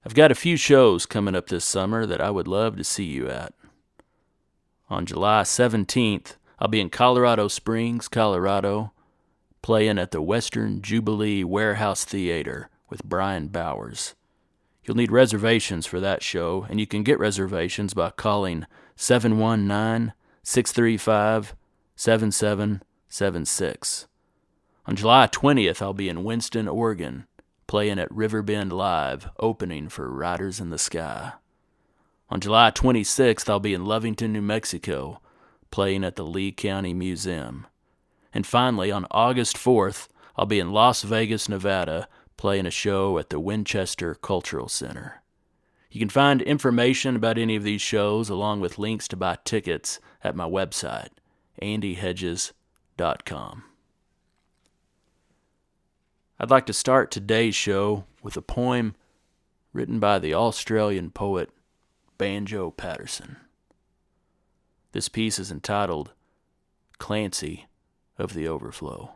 I've got a few shows coming up this summer that I would love to see you at. On July 17th, I'll be in Colorado Springs, Colorado, playing at the Western Jubilee Warehouse Theater with Brian Bowers. You'll need reservations for that show, and you can get reservations by calling 719-635-7776. On July 20th, I'll be in Winston, Oregon, playing at Riverbend Live, opening for Riders in the Sky. On July 26th, I'll be in Lovington, New Mexico, playing at the Lee County Museum. And finally, on August 4th, I'll be in Las Vegas, Nevada, playing a show at the Winchester Cultural Center. You can find information about any of these shows, along with links to buy tickets, at my website, andyhedges.com. I'd like to start today's show with a poem written by the Australian poet Banjo Patterson. This piece is entitled Clancy of the Overflow.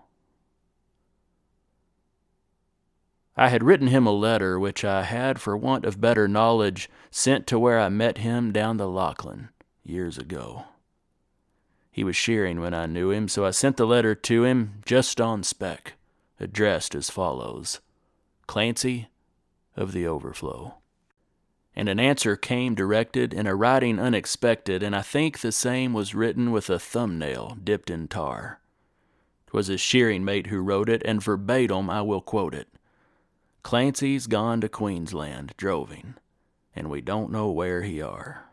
I had written him a letter which I had, for want of better knowledge, sent to where I met him down the Lachlan years ago. He was shearing when I knew him, so I sent the letter to him just on spec, addressed as follows: Clancy of the Overflow. And an answer came directed in a writing unexpected, and I think the same was written with a thumbnail dipped in tar. 'Twas his shearing mate who wrote it, and verbatim I will quote it. Clancy's gone to Queensland droving, and we don't know where he are.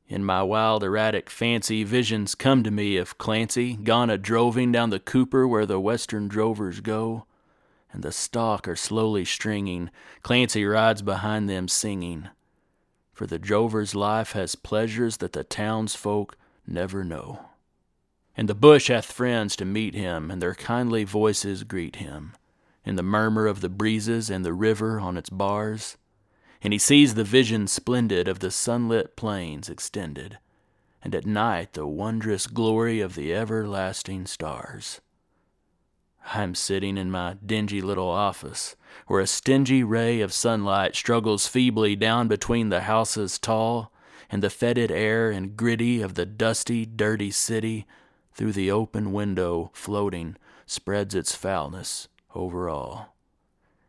In my wild erratic fancy, visions come to me of Clancy gone a droving down the Cooper where the western drovers go, and the stock are slowly stringing. Clancy rides behind them singing, for the drover's life has pleasures that the townsfolk never know. And the bush hath friends to meet him, and their kindly voices greet him, in the murmur of the breezes and the river on its bars. And he sees the vision splendid of the sunlit plains extended, and at night the wondrous glory of the everlasting stars. I'm sitting in my dingy little office, where a stingy ray of sunlight struggles feebly down between the houses tall, and the fetid air and gritty of the dusty, dirty city, through the open window floating, spreads its foulness over all.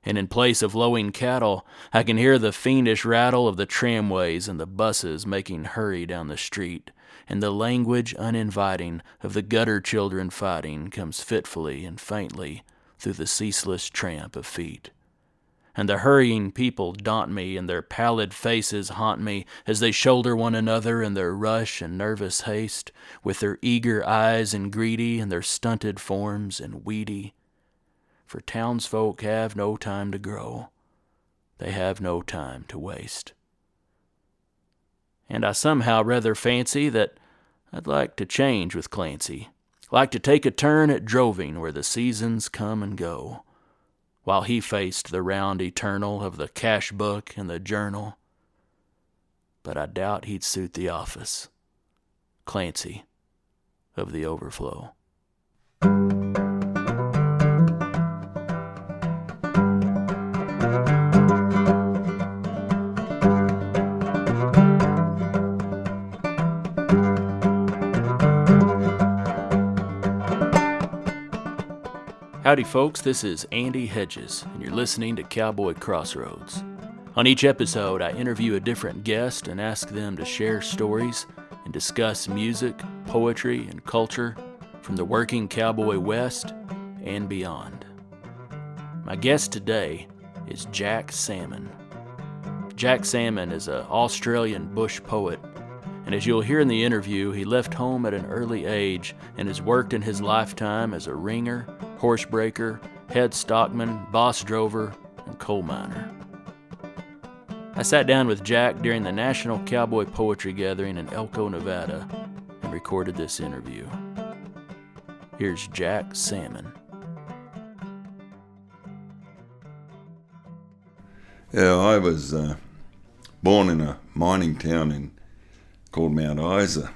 And in place of lowing cattle, I can hear the fiendish rattle of the tramways and the buses making hurry down the street, and the language uninviting of the gutter children fighting comes fitfully and faintly through the ceaseless tramp of feet. And the hurrying people daunt me, and their pallid faces haunt me as they shoulder one another in their rush and nervous haste, with their eager eyes and greedy, and their stunted forms and weedy. For townsfolk have no time to grow, they have no time to waste. And I somehow rather fancy that I'd like to change with Clancy, like to take a turn at droving where the seasons come and go, while he faced the round eternal of the cash book and the journal. But I doubt he'd suit the office. Clancy of the Overflow. Howdy folks, this is Andy Hedges, and you're listening to Cowboy Crossroads. On each episode, I interview a different guest and ask them to share stories and discuss music, poetry, and culture from the working cowboy west and beyond. My guest today is Jack Sammon. Jack Sammon is an Australian bush poet, and as you'll hear in the interview, he left home at an early age and has worked in his lifetime as a ringer, horsebreaker, head stockman, boss drover, and coal miner. I sat down with Jack during the National Cowboy Poetry Gathering in Elko, Nevada, and recorded this interview. Here's Jack Sammon. Yeah, I was born in a mining town called Mount Isa.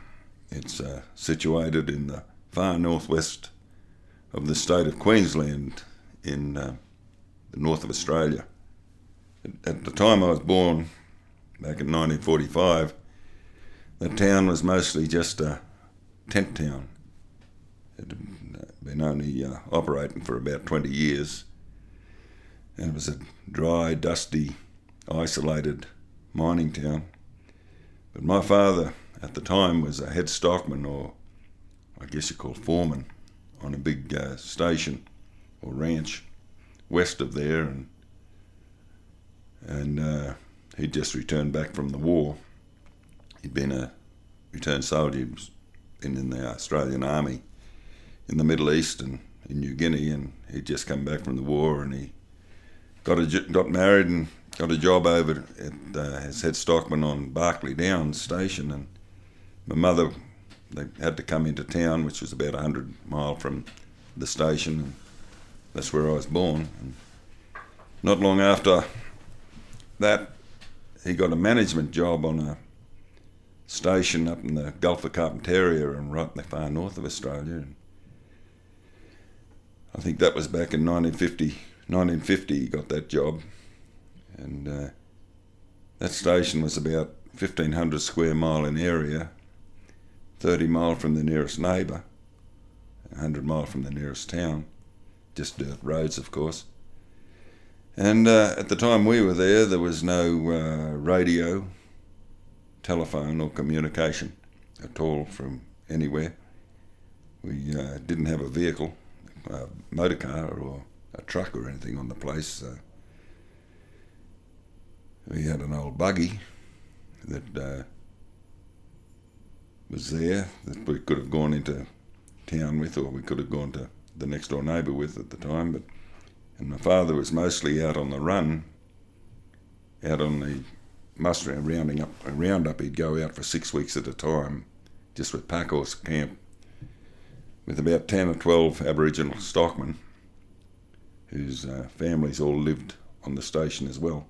It's situated in the far northwest of the state of Queensland in the north of Australia. At the time I was born, back in 1945, the town was mostly just a tent town. It had been only operating for about 20 years. And it was a dry, dusty, isolated mining town. But my father at the time was a head stockman, or I guess you call foreman, on a big station or ranch west of there, and he'd just returned back from the war. He'd been a returned soldier. He'd been in the Australian Army in the Middle East and in New Guinea, and he'd just come back from the war, and he got married and got a job over at as head stockman on Barclay Downs station. And my mother, they had to come into town, which was about 100 mile from the station, and that's where I was born. And not long after that, he got a management job on a station up in the Gulf of Carpentaria and right in the far north of Australia. And I think that was back in 1950 he got that job. And that station was about 1,500 square mile in area, 30 mile from the nearest neighbour, 100 mile from the nearest town, just dirt roads, of course. And at the time we were there was no radio, telephone or communication at all from anywhere. We didn't have a vehicle, a motor car or a truck or anything on the place. We had an old buggy that was there that we could have gone into town with, or we could have gone to the next door neighbour with at the time. And my father was mostly out on the run, out on the mustering, roundup. He'd go out for 6 weeks at a time, just with pack horse camp, with about 10 or 12 Aboriginal stockmen, whose families all lived on the station as well.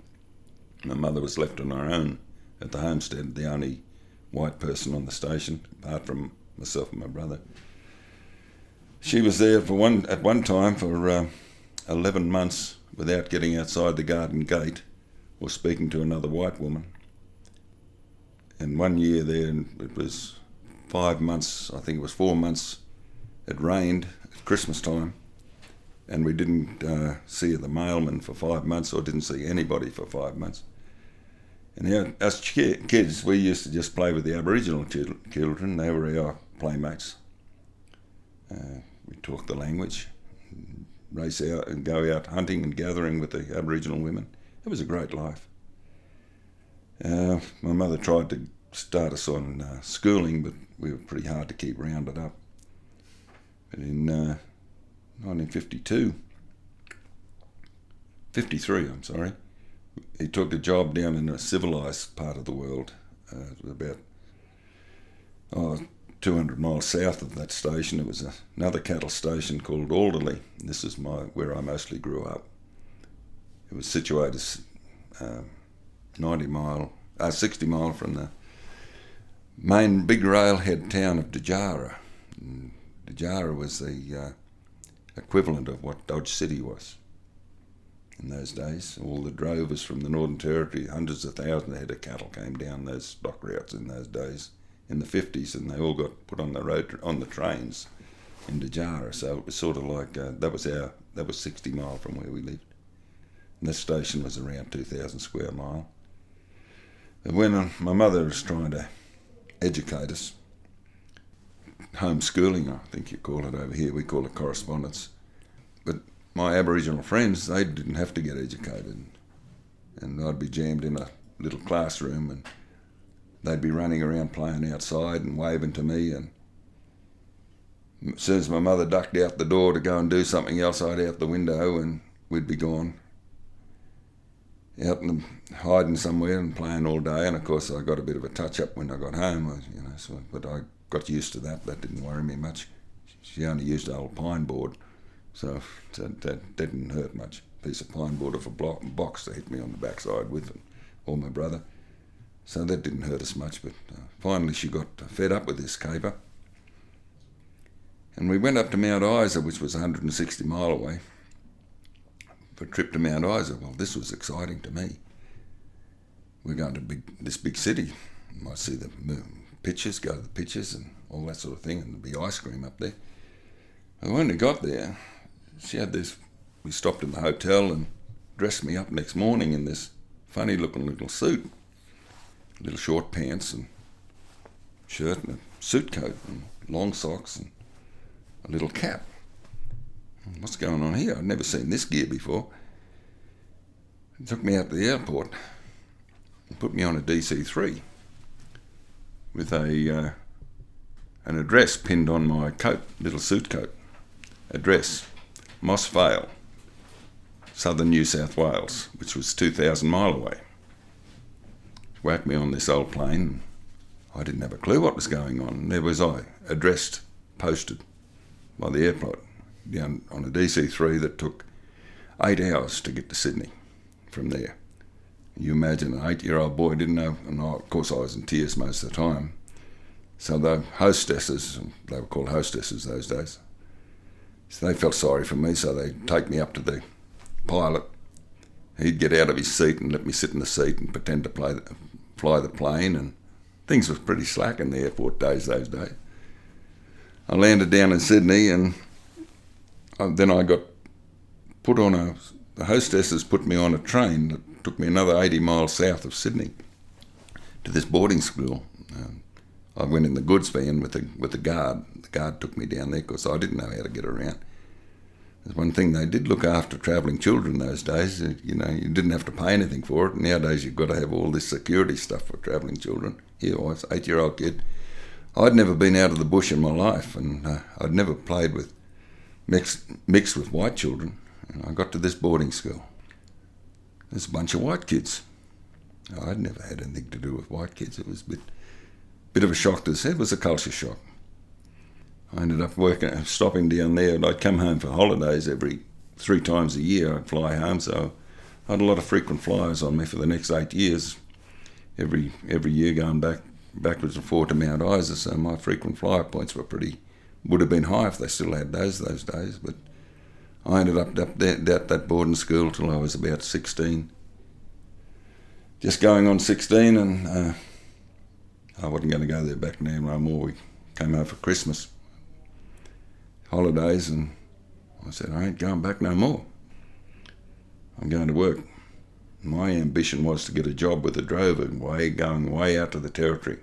My mother was left on her own at the homestead, the only white person on the station, apart from myself and my brother. She was there at one time for 11 months without getting outside the garden gate or speaking to another white woman. And 1 year there, it was 5 months, I think it was 4 months, it rained at Christmas time, and we didn't see the mailman for 5 months, or didn't see anybody for 5 months. And as kids, we used to just play with the Aboriginal children. They were our playmates. We talked the language, race out and go out hunting and gathering with the Aboriginal women. It was a great life. My mother tried to start us on schooling, but we were pretty hard to keep rounded up. But in 1953, he took a job down in a civilised part of the world. It was about 200 miles south of that station. It was another cattle station called Alderley. This is where I mostly grew up. It was situated 60 mile from the main big railhead town of Dejara. Dejara was the equivalent of what Dodge City was in those days. All the drovers from the Northern Territory, hundreds of thousands of head of cattle came down those stock routes in those days in the 50s, and they all got put on the road, on the trains in Dejara. So it was sort of like that was 60 mile from where we lived. And this station was around 2,000 square mile. And when my mother was trying to educate us, homeschooling, I think you call it over here, we call it correspondence. But my Aboriginal friends, they didn't have to get educated. And I'd be jammed in a little classroom, and they'd be running around playing outside and waving to me. And as soon as my mother ducked out the door to go and do something else, I'd out the window and we'd be gone. Out and hiding somewhere and playing all day. And of course I got a bit of a touch-up when I got home, but I got used to that. That didn't worry me much. She only used an old pine board, so that didn't hurt much. A piece of pine board of a box to hit me on the backside with, or my brother. So that didn't hurt us much, but finally she got fed up with this caper. And we went up to Mount Isa, which was 160 mile away, for a trip to Mount Isa. Well, this was exciting to me. We're going to this big city. You might see the pictures, go to the pictures and all that sort of thing, and there'd be ice cream up there. And when we got there, she had this, we stopped in the hotel and dressed me up next morning in this funny looking little suit, little short pants and shirt and a suit coat and long socks and a little cap. What's going on here? I'd never seen this gear before. He took me out to the airport and put me on a DC-3 with an address pinned on my coat, little suit coat. Address, Moss Vale, southern New South Wales, which was 2,000 mile away. Whacked me on this old plane. I didn't have a clue what was going on. And there was I, addressed, posted by the airport, down on a DC-3 that took 8 hours to get to Sydney from there. You imagine an 8-year-old boy didn't know, and of course I was in tears most of the time. So the hostesses, they were called hostesses those days, so they felt sorry for me, so they'd take me up to the pilot. He'd get out of his seat and let me sit in the seat and pretend to fly the plane, and things was pretty slack in the airport days those days. I landed down in Sydney, and then I got put on the hostesses put me on a train that took me another 80 miles south of Sydney to this boarding school. I went in the goods van with the guard. The guard took me down there because I didn't know how to get around. There's one thing, they did look after travelling children those days. You know, you didn't have to pay anything for it. Nowadays you've got to have all this security stuff for travelling children. Here I was, 8-year-old kid. I'd never been out of the bush in my life, and I'd never played with mixed with white children. And I got to this boarding school. There's a bunch of white kids. I'd never had anything to do with white kids. It was a bit of a shock to the head. It was a culture shock. I ended up stopping down there, and I'd come home for holidays every 3 times a year. I'd fly home, so I had a lot of frequent flyers on me for the next 8 years. Every year going backwards and forward to Mount Isa, so my frequent flyer points would have been high if they still had those days. But I ended up at that boarding school till I was about 16. Just going on 16, and I wasn't going to go there back now no more. We came home for Christmas holidays, and I said, I ain't going back no more. I'm going to work. My ambition was to get a job with a drover, going way out to the territory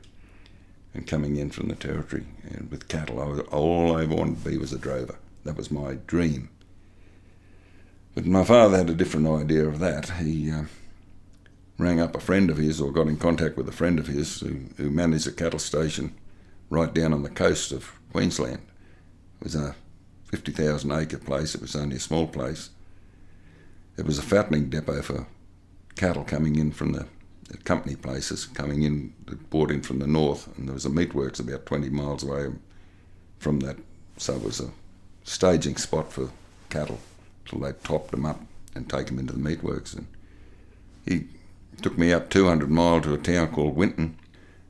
and coming in from the territory. And with cattle, all I wanted to be was a drover. That was my dream. But my father had a different idea of that. He rang up a friend of his, or got in contact with a friend of his who managed a cattle station right down on the coast of Queensland. It was a 50,000 acre place. It was only a small place. It was a fattening depot for cattle coming in from the company places, brought in from the north, and there was a meatworks about 20 miles away from that. So it was a staging spot for cattle till they topped them up and take them into the meatworks. And he took me up 200 miles to a town called Winton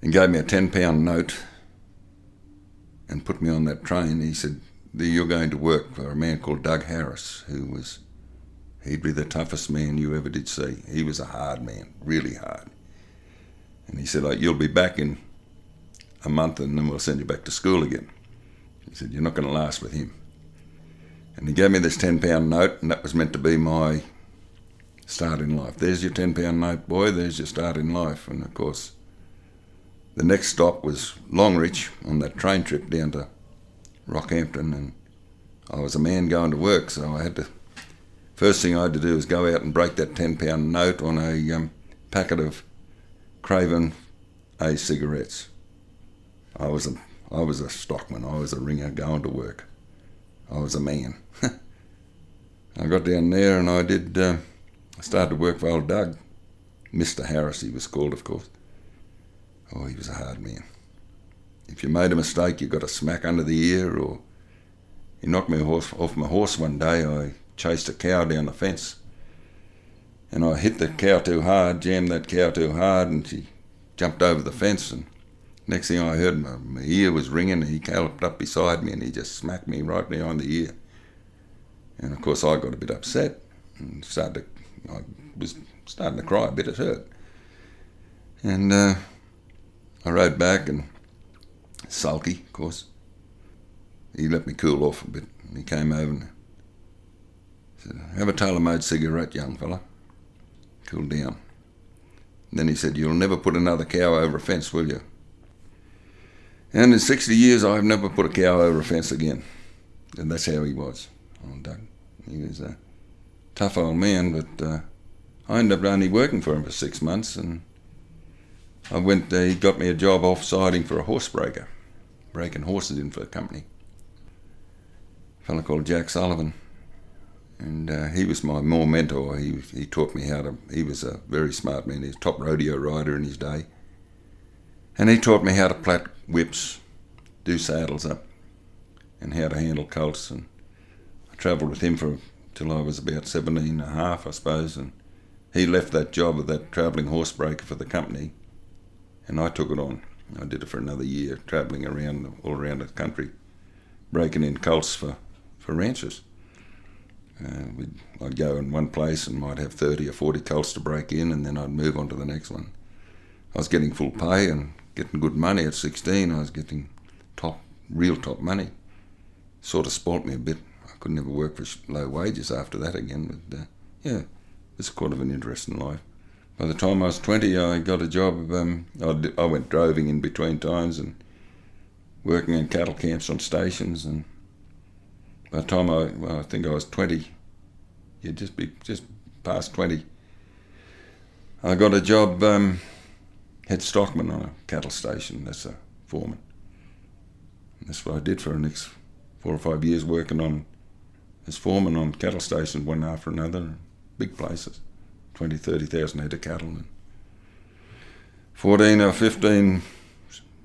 and gave me a £10 note and put me on that train. He said, you're going to work for a man called Doug Harris, he'd be the toughest man you ever did see. He was a hard man, really hard. And he said, you'll be back in a month and then we'll send you back to school again. He said, you're not going to last with him. And he gave me this £10 note, and that was meant to be my start in life. There's your £10 note, boy, there's your start in life. And of course, the next stop was Longreach on that train trip down to Rockhampton, and I was a man going to work, so first thing I had to do was go out and break that £10 note on a packet of Craven A cigarettes. I was a stockman, I was a ringer going to work. I was a man. I got down there and I started to work for old Doug. Mr. Harris, he was called, of course. Oh, he was a hard man. If you made a mistake, you got a smack under the ear, or he knocked me off my horse one day. I chased a cow down the fence, and I hit the cow too hard, jammed that cow too hard, and she jumped over the fence, and next thing I heard, my ear was ringing, and he galloped up beside me, and he just smacked me right behind the ear. And of course I got a bit upset. And I was starting to cry a bit, it hurt. And I rode back, and sulky, of course. He let me cool off a bit. And he came over and said, "Have a tailor-made cigarette, young fella. Cool down." And then he said, "You'll never put another cow over a fence, will you?" And in 60 years, I've never put a cow over a fence again. And that's how he was, old Doug. He was a tough old man, but I ended up only working for him for 6 months, and he got me a job off-siding for a horse breaker, breaking horses in for the company. A fellow called Jack Sullivan. And he was my mentor. He taught me he was a very smart man. He was a top rodeo rider in his day. And he taught me how to plait whips, do saddles up, and how to handle colts. And I travelled with him till I was about 17 and a half, I suppose. And he left that job of that travelling horse breaker for the company, and I took it on. I did it for another year, travelling all around the country, breaking in colts for ranchers. I'd go in one place and might have 30 or 40 colts to break in, and then I'd move on to the next one. I was getting full pay and getting good money at 16. I was getting real top money. Sort of spoilt me a bit. I could never work for low wages after that again, but yeah, it's quite of an interesting life. By the time I was 20, I got a job. I went droving in between times and working in cattle camps on stations, and by the time I think I was 20, just past 20, I got a job head stockman on a cattle station. That's a foreman. And that's what I did for the next 4 or 5 years, working on as foreman on cattle stations one after another, big places, 20, 30,000 head of cattle. And 14 or 15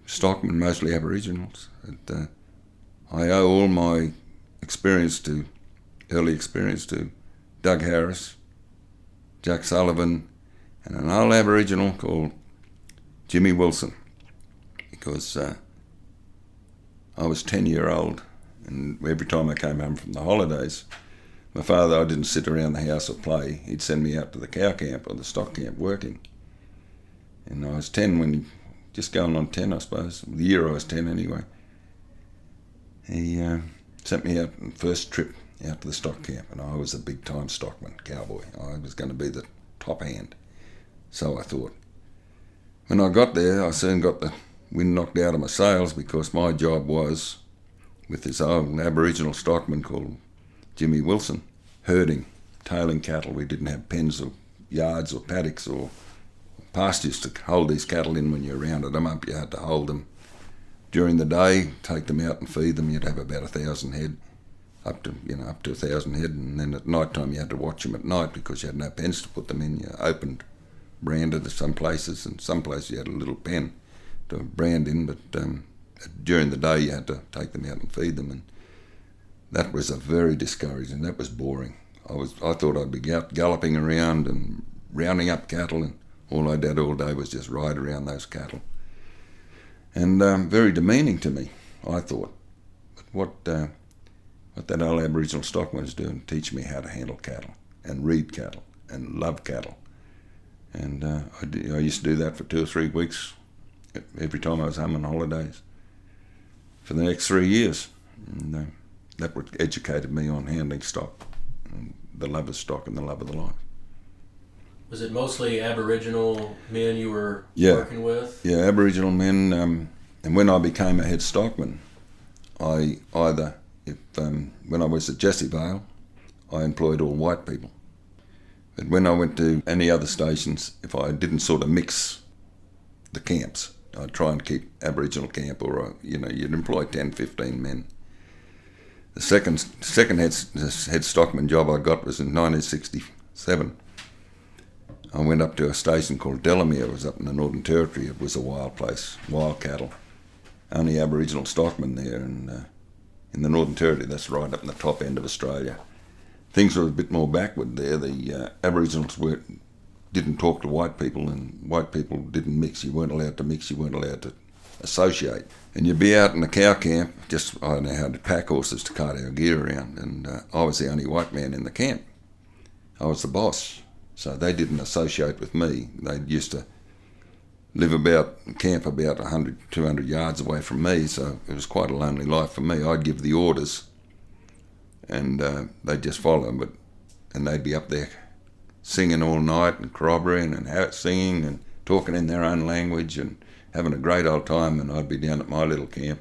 stockmen, mostly Aboriginals. I owe all my early experience to Doug Harris, Jack Sullivan, and an old Aboriginal called Jimmy Wilson, because I was 10-year-old, and every time I came home from the holidays, my father, I didn't sit around the house or play. He'd send me out to the cow camp or the stock camp working. And I was 10 just going on 10, I suppose, the year I was 10 anyway. He sent me out on the first trip out to the stock camp, and I was a big-time stockman, cowboy. I was going to be the top hand, so I thought. When I got there, I soon got the wind knocked out of my sails, because my job was, with this old Aboriginal stockman called Jimmy Wilson, herding, tailing cattle. We didn't have pens or yards or paddocks or pastures to hold these cattle in. When you rounded them up, you had to hold them during the day, take them out and feed them. You'd have about 1,000 head, up to 1,000 head, and then at night time you had to watch them at night because you had no pens to put them in. You opened, branded at some places, and some places you had a little pen to brand in, but during the day you had to take them out and feed them, and that was a very discouraging. That was boring. I thought I'd be out galloping around and rounding up cattle, and all I did all day was just ride around those cattle. And very demeaning to me, I thought. But what that old Aboriginal stockman was doing, teach me how to handle cattle and read cattle and love cattle. And I used to do that for 2 or 3 weeks every time I was home on holidays for the next 3 years. And that what educated me on handling stock, and the love of stock and the love of the life. Was it mostly Aboriginal men you were working with? Yeah, Aboriginal men. And when I became a head stockman, when I was at Jessevale, I employed all white people. But when I went to any other stations, if I didn't sort of mix the camps, I'd try and keep Aboriginal camp, or you'd employ 10, 15 men. The second head stockman job I got was in 1967. I went up to a station called Delamere. It was up in the Northern Territory. It was a wild place, wild cattle. Only Aboriginal stockmen there, and in the Northern Territory, that's right up in the top end of Australia. Things were a bit more backward there. The Aboriginals didn't talk to white people, and white people didn't mix. You weren't allowed to mix. You weren't allowed to associate. And you'd be out in the cow camp, I know how to pack horses to cart our gear around, and I was the only white man in the camp. I was the boss, so they didn't associate with me. They used to camp about 100, 200 yards away from me, so it was quite a lonely life for me. I'd give the orders, and they'd just follow, and they'd be up there singing all night and corroborating and singing and talking in their own language and having a great old time, and I'd be down at my little camp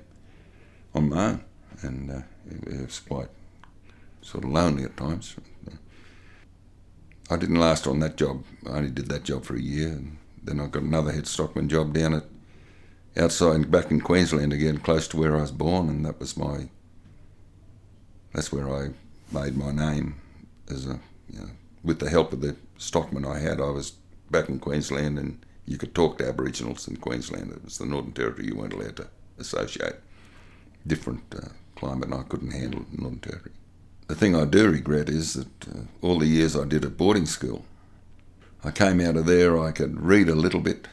on my own, and it was quite sort of lonely at times. I didn't last on that job. I only did that job for a year, and then I got another head stockman job down back in Queensland again, close to where I was born, and that's where I made my name with the help of the stockman I had. I was back in Queensland, and you could talk to Aboriginals in Queensland. It was the Northern Territory you weren't allowed to associate. Different climate, and I couldn't handle the Northern Territory. The thing I do regret is that all the years I did at boarding school, I came out of there, I could read a little bit,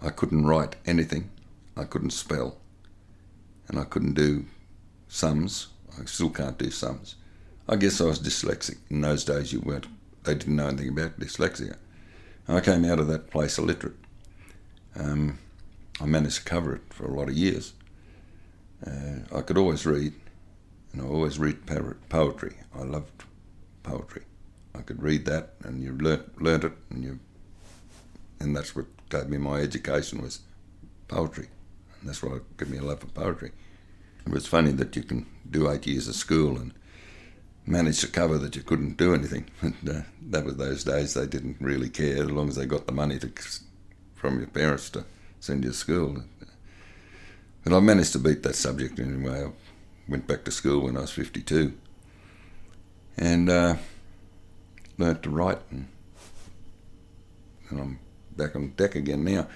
I couldn't write anything, I couldn't spell, and I couldn't do sums. I still can't do sums. I guess I was dyslexic. In those days they didn't know anything about dyslexia. I came out of that place illiterate. I managed to cover it for a lot of years. I could always read, and I always read poetry. I loved poetry. I could read that, and you learnt it, and that's what gave me my education, was poetry, and that's what gave me a love for poetry. It was funny that you can do 8 years of school and manage to cover that you couldn't do anything. And that was those days. They didn't really care as long as they got the money from your parents to send you to school. But I managed to beat that subject anyway. I went back to school when I was 52 and learnt to write, and I'm back on deck again now.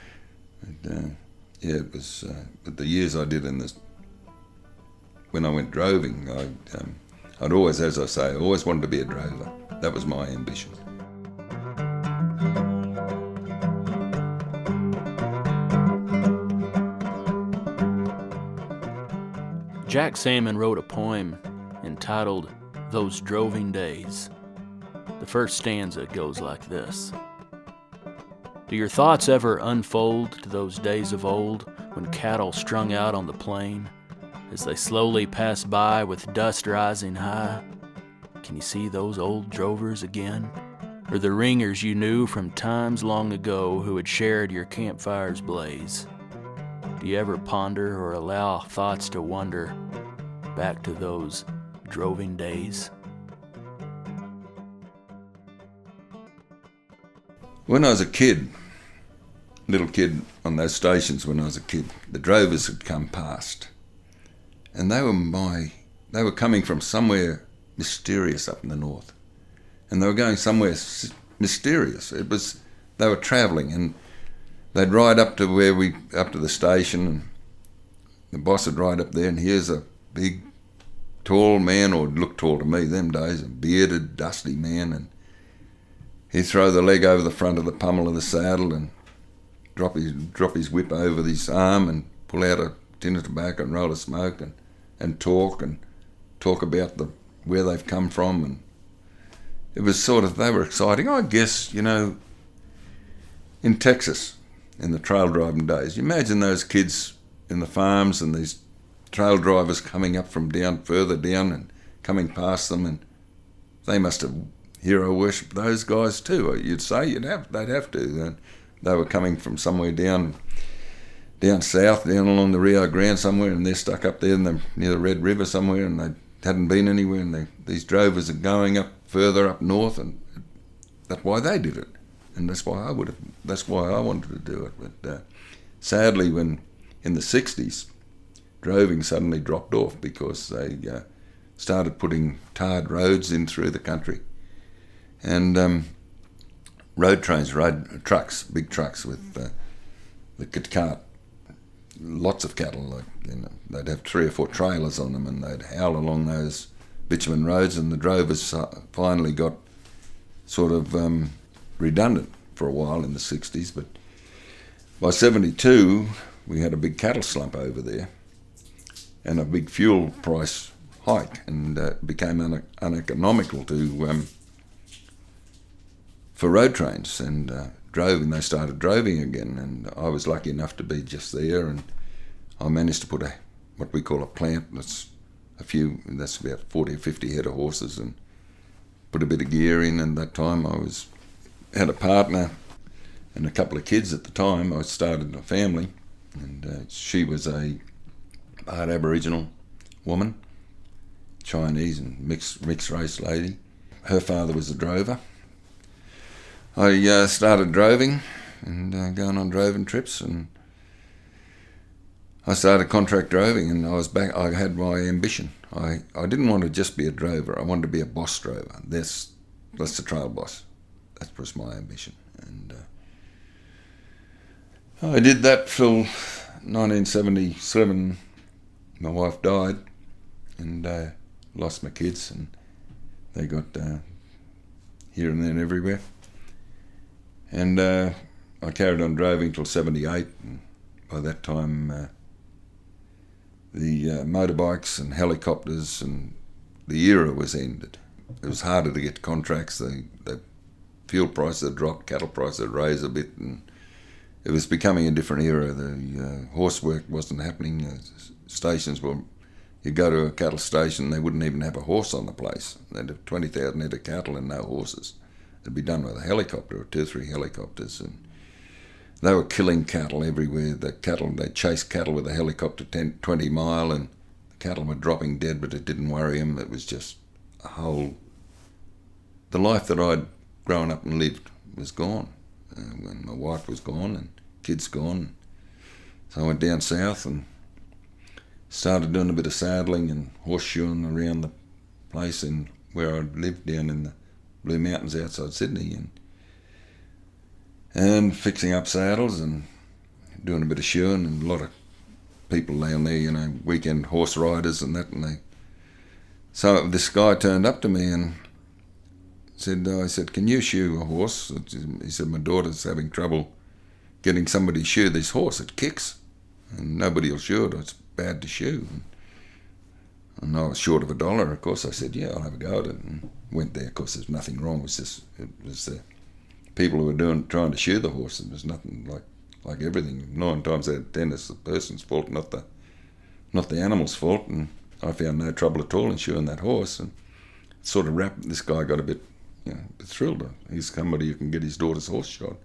And, it was the years I did in this. When I went droving, I'd always, as I say, I always wanted to be a drover. That was my ambition. Jack Sammon wrote a poem entitled "Those Droving Days." The first stanza goes like this. Do your thoughts ever unfold to those days of old when cattle strung out on the plain, as they slowly pass by with dust rising high? Can you see those old drovers again? Or the ringers you knew from times long ago who had shared your campfire's blaze? Do you ever ponder or allow thoughts to wander back to those droving days? When I was a little kid on those stations, when I was a kid, the drovers had come past, and they were coming from somewhere mysterious up in the north, and they were going somewhere mysterious. They were travelling, and they'd ride up to the station, and the boss would ride up there, and here's a big, tall man, or looked tall to me them days, a bearded, dusty man, and he'd throw the leg over the front of the pommel of the saddle and drop his whip over his arm and pull out a tin of tobacco and roll a smoke and talk about where they've come from. And it was they were exciting. I guess, in Texas, in the trail driving days, you imagine those kids in the farms and these trail drivers coming up from further down and coming past them, and they must have hero worshipped those guys too. You'd say they'd have to. And they were coming from somewhere down south, down along the Rio Grande somewhere, and they're stuck up there near the Red River somewhere, and they hadn't been anywhere. And these drovers are going up further up north, and that's why they did it, and that's why I wanted to do it. But sadly, when in the 60s, droving suddenly dropped off because they started putting tarred roads in through the country. And road trucks, big trucks with that could cart lots of cattle. They'd have 3 or 4 trailers on them, and they'd howl along those bitumen roads. And the drovers finally got sort of redundant for a while in the 60s. But by 72, we had a big cattle slump over there, and a big fuel price hike, and it became uneconomical for road trains and drove, and they started droving again. And I was lucky enough to be just there, and I managed to put what we call a plant. That's about 40 or 50 head of horses, and put a bit of gear in. And that time I had a partner and a couple of kids at the time. I started a family, and she was a part Aboriginal woman, Chinese and mixed race lady. Her father was a drover. I started droving and going on droving trips, and I started contract droving, and I had my ambition. I didn't want to just be a drover. I wanted to be a boss drover. That's the trail boss. That was my ambition. And I did that till 1977. My wife died, and lost my kids, and they got here and there and everywhere. And I carried on droving till 78, and by that time the motorbikes and helicopters and the era was ended. It was harder to get contracts. The fuel prices had dropped, cattle prices had raised a bit, and it was becoming a different era. The horse work wasn't happening. Stations were, you go to a cattle station, they wouldn't even have a horse on the place. They'd have 20,000 head of cattle and no horses. It'd be done with a helicopter or 2 or 3 helicopters, and they were killing cattle everywhere. They chased cattle with a helicopter 20 mile, and the cattle were dropping dead, but it didn't worry them. It was just the life that I'd grown up and lived was gone. When my wife was gone and kids gone. So I went down south and started doing a bit of saddling and horseshoeing around the place in where I lived down in the Blue Mountains outside Sydney, and fixing up saddles and doing a bit of shoeing, and a lot of people down there, weekend horse riders and that. So this guy turned up to me and I said, "Can you shoe a horse?" He said, "My daughter's having trouble getting somebody to shoe this horse. It kicks, and nobody will shoe it. It's bad to shoe." And I was short of $1. Of course, I said, "Yeah, I'll have a go at it," and went there. Of course, there's nothing wrong. It was the people who were trying to shoe the horse. It was nothing like everything. 9 times out of 10, it's the person's fault, not the animal's fault. And I found no trouble at all in shoeing that horse. And sort of this guy got a bit thrilled. He's somebody who can get his daughter's horse shod.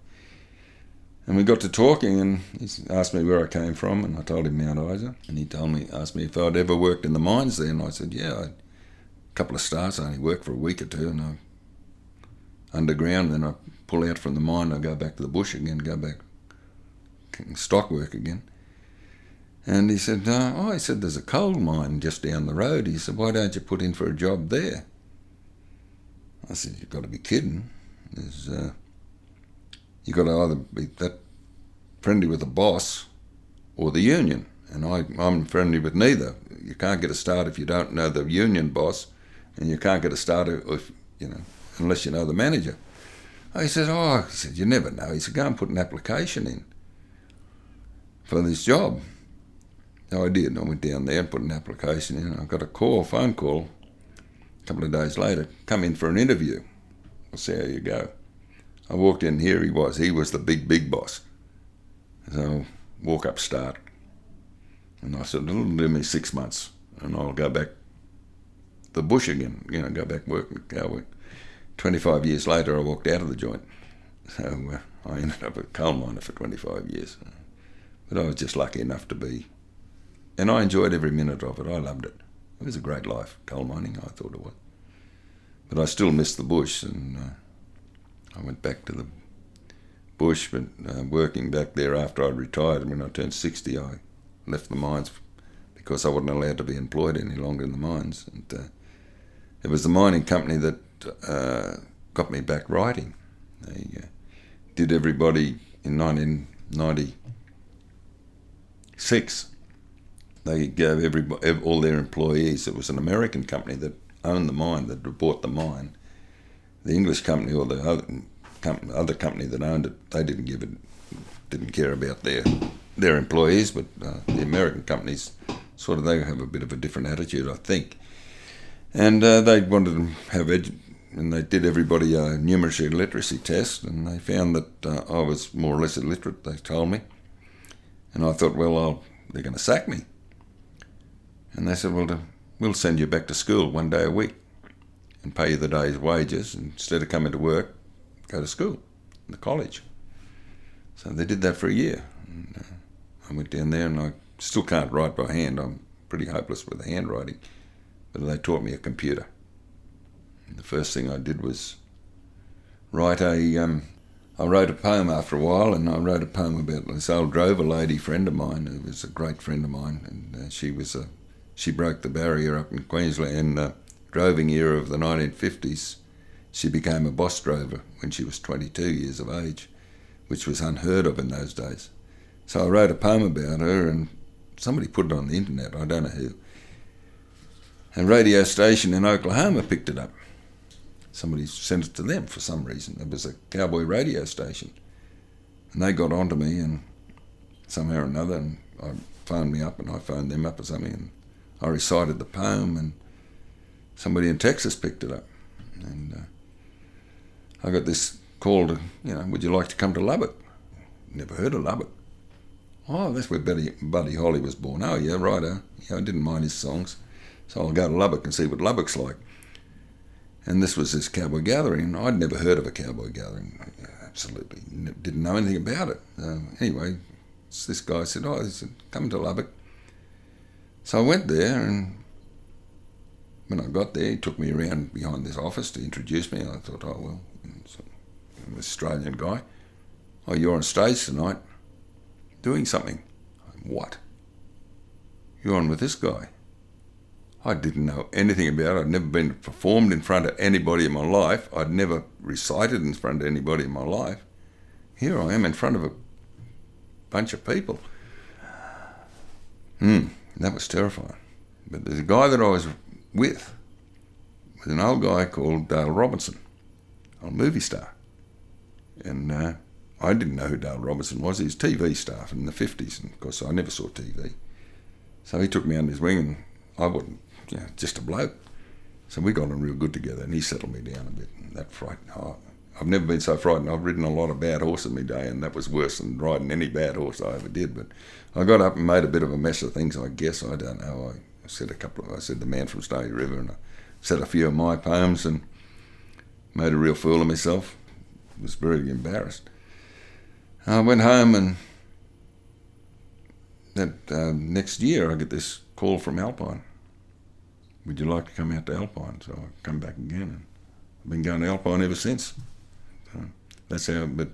And we got to talking, and he asked me where I came from, and I told him Mount Isa. And he asked me if I'd ever worked in the mines there, and I said, yeah, I had a couple of starts. I only worked for a week or two, and I underground, then I pull out from the mine, I go back to the bush again, go back stock work again. And he said, he said, there's a coal mine just down the road. He said, why don't you put in for a job there? I said, you've got to be kidding. You've got to either be that friendly with the boss or the union. And I'm friendly with neither. You can't get a start if you don't know the union boss, and you can't get a start unless you know the manager. He said, you never know. He said, go and put an application in for this job. So I did. I went down there and put an application in. I got a phone call a couple of days later, come in for an interview. We'll see how you go. I walked in, here he was. He was the big boss. So walk up, start. And I said, it'll do me 6 months and I'll go back to the bush again, go back working at Cowboy. 25 years later, I walked out of the joint. So I ended up a coal miner for 25 years. But I was just lucky enough to be. And I enjoyed every minute of it. I loved it. It was a great life, coal mining, I thought it was. But I still missed the bush, and I went back to the bush, but working back there after I'd retired. When I turned 60, I left the mines because I wasn't allowed to be employed any longer in the mines. And it was the mining company that got me back writing. They did everybody in 1996. They gave all their employees. It was an American company that owned the mine, that bought the mine. The English company or the other company that owned it, they didn't care about their employees, but the American companies they have a bit of a different attitude, I think. And they wanted to have and they did everybody a numeracy literacy test, and they found that I was more or less illiterate, they told me. And I thought, well, they're going to sack me. And they said, well, we'll send you back to school 1 day a week and pay you the day's wages. Instead of coming to work, go to school, the college. So they did that for a year. And, I went down there, and I still can't write by hand. I'm pretty hopeless with the handwriting. But they taught me a computer. And the first thing I did was write I wrote a poem after a while, and I wrote a poem about this old drover lady friend of mine, who was a great friend of mine, and she broke the barrier up in Queensland in the droving era of the 1950s. She became a boss drover when she was 22 years of age, which was unheard of in those days. So I wrote a poem about her, and somebody put it on the internet, I don't know who. A radio station in Oklahoma picked it up. Somebody sent it to them for some reason. It was a cowboy radio station. And they got onto me, and somehow or another, and I phoned me up, and I phoned them up or something, and I recited the poem, and somebody in Texas picked it up. And I got this call to, would you like to come to Lubbock? Never heard of Lubbock. Oh, that's where Buddy Holly was born. Oh, yeah, righto. Yeah, I didn't mind his songs. So I'll go to Lubbock and see what Lubbock's like. And this was this cowboy gathering, and I'd never heard of a cowboy gathering. Absolutely didn't know anything about it. Anyway, this guy said, he said, come to Lubbock. So I went there, and when I got there, he took me around behind this office to introduce me. And I thought, I'm an Australian guy. Oh, you're on stage tonight doing something. What? You're on with this guy. I didn't know anything about it. I'd never been performed in front of anybody in my life. I'd never recited in front of anybody in my life. Here I am in front of a bunch of people. That was terrifying. But there's a guy that I was with was an old guy called Dale Robinson, a movie star. And I didn't know who Dale Robinson was. He was TV star in the 50s, and of course I never saw TV. So he took me under his wing, and I wasn't just a bloke. So we got on real good together, and he settled me down a bit, and that frightened. I've never been so frightened. I've ridden a lot of bad horses in my day, and that was worse than riding any bad horse I ever did. But I got up and made a bit of a mess of things, I guess. I don't know. I said The Man from Stony River, and I said a few of my poems and made a real fool of myself. Was very embarrassed. I went home, and that next year I get this call from Alpine. Would you like to come out to Alpine? So I come back again, and I've been going to Alpine ever since. So that's how. But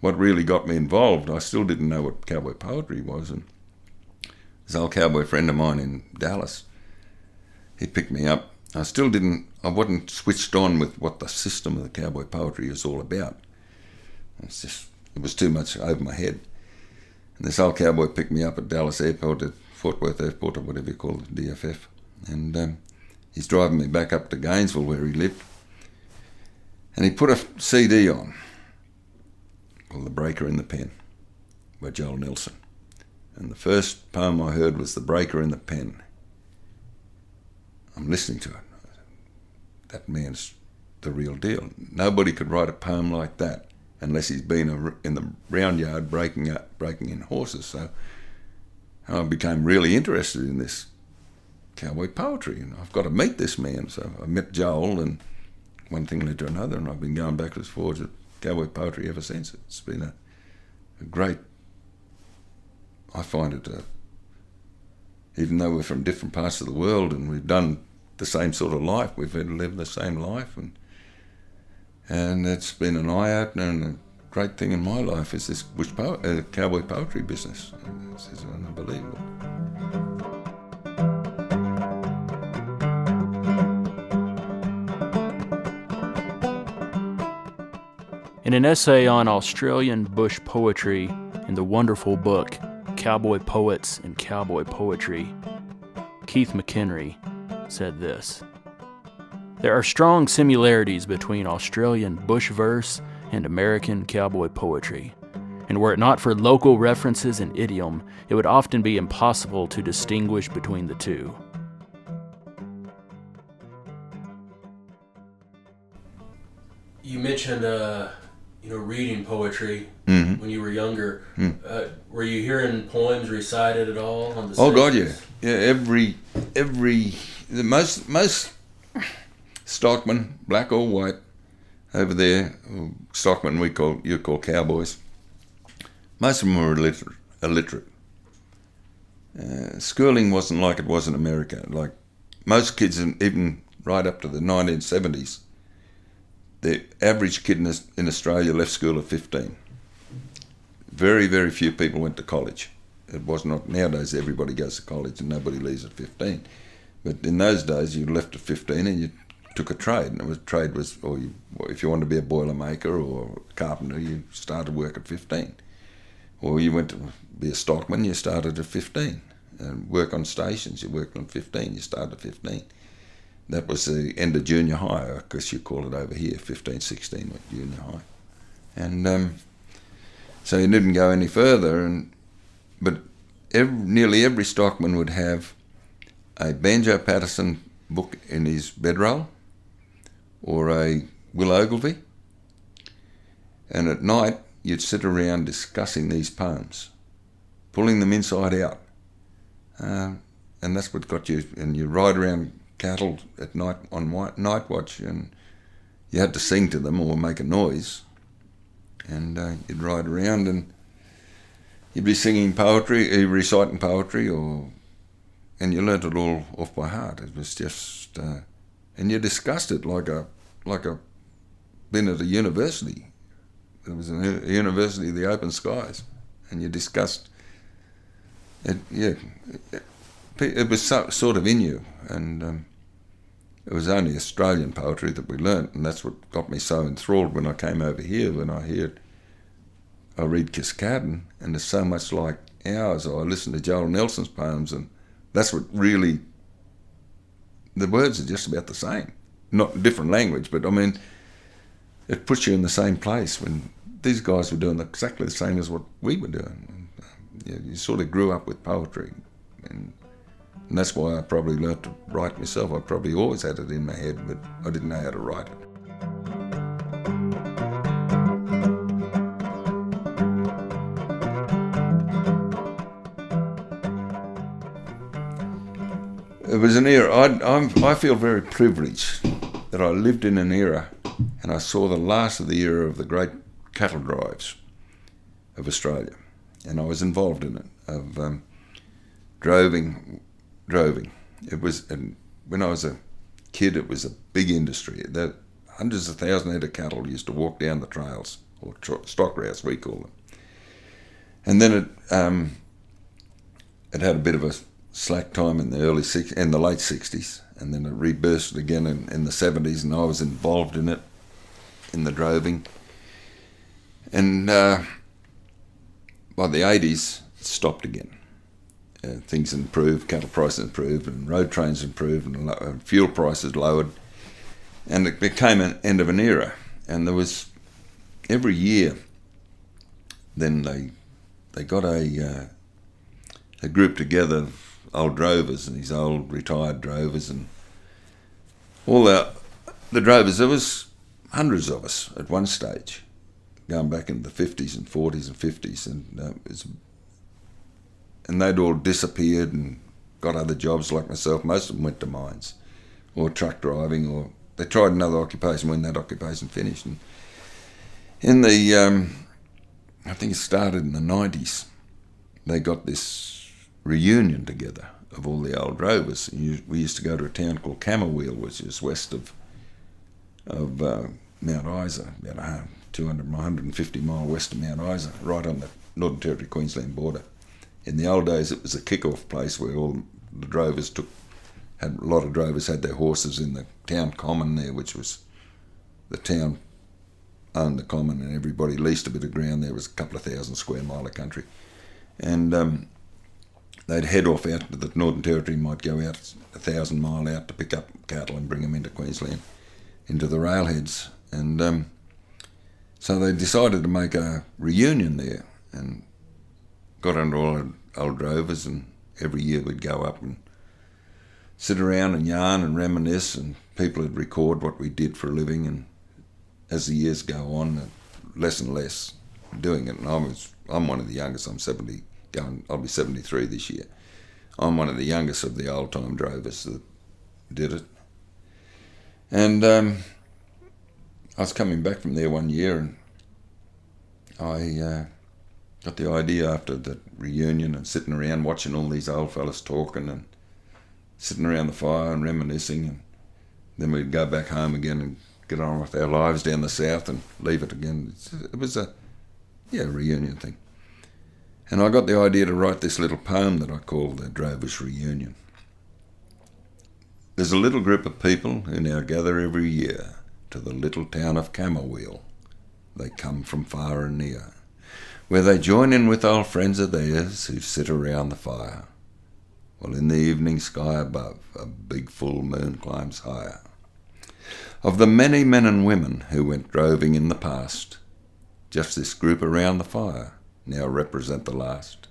what really got me involved, I still didn't know what cowboy poetry was, and this old cowboy friend of mine in Dallas, he picked me up. I wasn't switched on with what the system of the cowboy poetry is all about. It was too much over my head. And this old cowboy picked me up at Dallas Airport, at Fort Worth Airport, or whatever you call it, DFF. And he's driving me back up to Gainesville, where he lived. And he put a CD on called The Breaker in the Pen by Joel Nelson. And the first poem I heard was The Breaker in the Pen. I'm listening to it. That man's the real deal. Nobody could write a poem like that unless he's been in the round yard breaking in horses. So I became really interested in this cowboy poetry, and I've got to meet this man. So I met Joel, and one thing led to another, and I've been going backwards and forwards with cowboy poetry ever since. It's been a great, I find it, even though we're from different parts of the world and we've done the same sort of life, we've lived the same life, and it's been an eye-opener, and a great thing in my life is this cowboy poetry business. This is unbelievable. In an essay on Australian bush poetry in the wonderful book Cowboy Poets and Cowboy Poetry, Keith McHenry said this: "There are strong similarities between Australian bush verse and American cowboy poetry, and were it not for local references and idiom, it would often be impossible to distinguish between the two." mentioned, reading poetry Mm-hmm. when you were younger. Were you hearing poems recited at all on the Oh God, yeah, stations? the most stockmen, black or white, over there, or stockmen you call cowboys. Most of them were illiterate. Schooling wasn't like it was in America. Like most kids, even right up to the 1970s, the average kid in Australia left school at 15. Very, very few people went to college. It was not, nowadays everybody goes to college and nobody leaves at 15. But in those days you left at 15 and you took a trade. And if you wanted to be a boilermaker or a carpenter, you started work at 15. Or you went to be a stockman, you started at 15. And work on stations, you worked on 15, you started at 15. That was the end of junior high, I guess you call it over here, 15, 16 went junior high. And so you didn't go any further, but nearly every stockman would have a Banjo Patterson book in his bedroll or a Will Ogilvie, and at night you'd sit around discussing these poems, pulling them inside out, and that's what got you. And you ride around cattle at night on night watch, and you had to sing to them or make a noise, and you'd ride around and you'd be singing poetry, reciting poetry, and you learnt it all off by heart. It was just, and you discussed it like a been at a university. It was a university of the open skies, and you discussed it. Yeah, it was sort of in you, and it was only Australian poetry that we learnt, and that's what got me so enthralled when I came over here. When I read Kiskadden, and it's so much like ours. I listen to Joel Nelson's poems, and that's what really, the words are just about the same. Not different language, but I mean, it puts you in the same place when these guys were doing exactly the same as what we were doing. You sort of grew up with poetry, and that's why I probably learnt to write myself. I probably always had it in my head, but I didn't know how to write it. It was an era. I feel very privileged that I lived in an era and I saw the last of the era of the great cattle drives of Australia, and I was involved in it, of droving. It was, and when I was a kid, it was a big industry. That hundreds of thousands of head of cattle used to walk down the trails, or stock routes we call them. And then it had a bit of a slack time in the late 60s, and then it rebursted again in the 70s, and I was involved in it, in the droving. And by the 80s, it stopped again. Things improved, cattle prices improved, and road trains improved, and fuel prices lowered, and it became an end of an era. And there was, every year, then they got a group together, old drovers, and these old retired drovers, and all the drovers. There was hundreds of us at one stage, going back in the 50s and 40s and 50s, and they'd all disappeared and got other jobs like myself. Most of them went to mines or truck driving, or they tried another occupation when that occupation finished. And in the, I think it started in the 90s, they got this reunion together of all the old drovers. We used to go to a town called Camberwell, which is west of Mount Isa, about 150 mile west of Mount Isa, right on the Northern Territory Queensland border. In the old days, it was a kick-off place where all the drovers a lot of drovers had their horses in the town common there, which was, the town owned the common, and everybody leased a bit of ground. There was a couple of 1,000 square mile of country, and they'd head off out to the Northern Territory, might go out 1,000 mile out to pick up cattle and bring them into Queensland, into the railheads. And so they decided to make a reunion there, and got under all the old drovers, and every year we'd go up and sit around and yarn and reminisce, and people would record what we did for a living, as the years go on, less and less doing it. And I'm one of the youngest. I'm 70, I'll be 73 this year. I'm one of the youngest of the old-time drovers that did it. And I was coming back from there one year, and I got the idea after that reunion and sitting around watching all these old fellas talking and sitting around the fire and reminiscing, and then we'd go back home again and get on with our lives down the south and leave it again. It was a reunion thing. And I got the idea to write this little poem that I call the Drovers Reunion. There's a little group of people who now gather every year to the little town of Camberwell. They come from far and near, where they join in with old friends of theirs who sit around the fire, while in the evening sky above a big full moon climbs higher. Of the many men and women who went droving in the past, just this group around the fire now represent the last,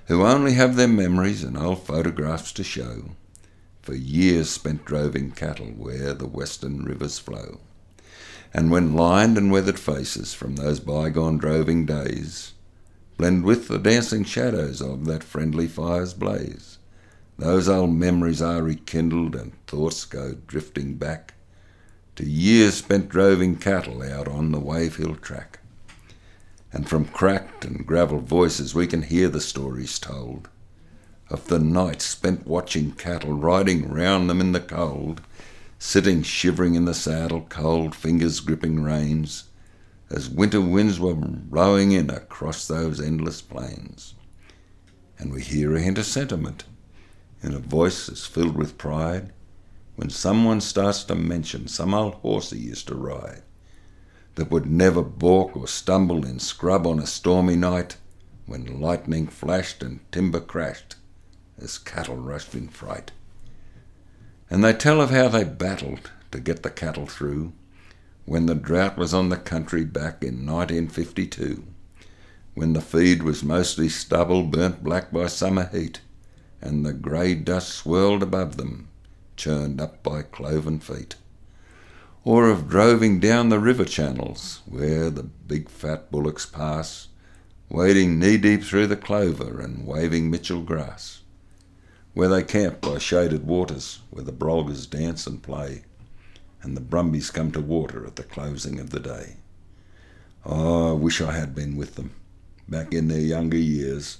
who only have their memories and old photographs to show, for years spent droving cattle where the western rivers flow. And when lined and weathered faces from those bygone droving days blend with the dancing shadows of that friendly fire's blaze, those old memories are rekindled and thoughts go drifting back to years spent droving cattle out on the Wave Hill track. And from cracked and gravelled voices we can hear the stories told of the nights spent watching cattle riding round them in the cold, sitting shivering in the saddle, cold fingers gripping reins, as winter winds were blowing in across those endless plains. And we hear a hint of sentiment in a voice that's filled with pride when someone starts to mention some old horse he used to ride that would never balk or stumble in scrub on a stormy night when lightning flashed and timber crashed as cattle rushed in fright. And they tell of how they battled to get the cattle through when the drought was on the country back in 1952, when the feed was mostly stubble burnt black by summer heat, and the grey dust swirled above them, churned up by cloven feet. Or of droving down the river channels where the big fat bullocks pass, wading knee-deep through the clover and waving Mitchell grass, where they camp by shaded waters where the brolgers dance and play, and the brumbies come to water at the closing of the day. Oh, I wish I had been with them, back in their younger years,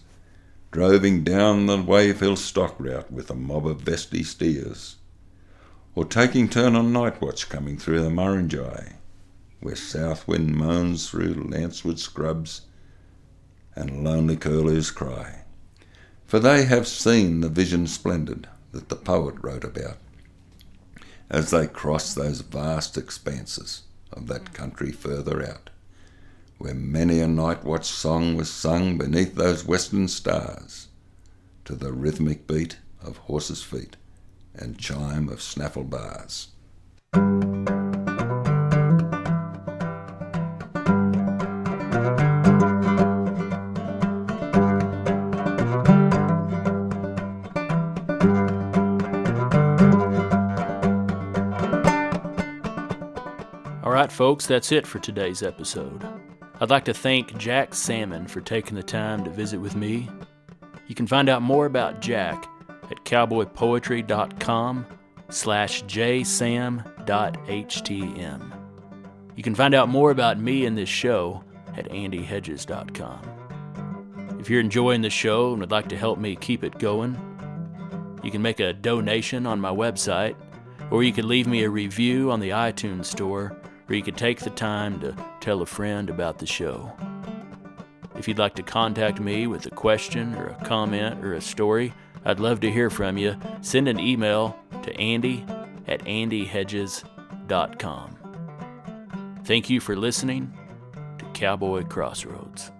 droving down the Wave Hill stock route with a mob of vesty steers, or taking turn on night watch coming through the Murrinjai, where south wind moans through lancewood scrubs and lonely curlews cry. For they have seen the vision splendid that the poet wrote about as they cross those vast expanses of that country further out, where many a night watch song was sung beneath those western stars to the rhythmic beat of horses' feet and chime of snaffle bars. All right, folks, that's it for today's episode. I'd like to thank Jack Sammon for taking the time to visit with me. You can find out more about Jack at cowboypoetry.com/jsam.htm. You can find out more about me and this show at andyhedges.com. If you're enjoying the show and would like to help me keep it going, you can make a donation on my website, or you could leave me a review on the iTunes store, or you could take the time to tell a friend about the show. If you'd like to contact me with a question or a comment or a story, I'd love to hear from you. Send an email to andy@andyhedges.com. Thank you for listening to Cowboy Crossroads.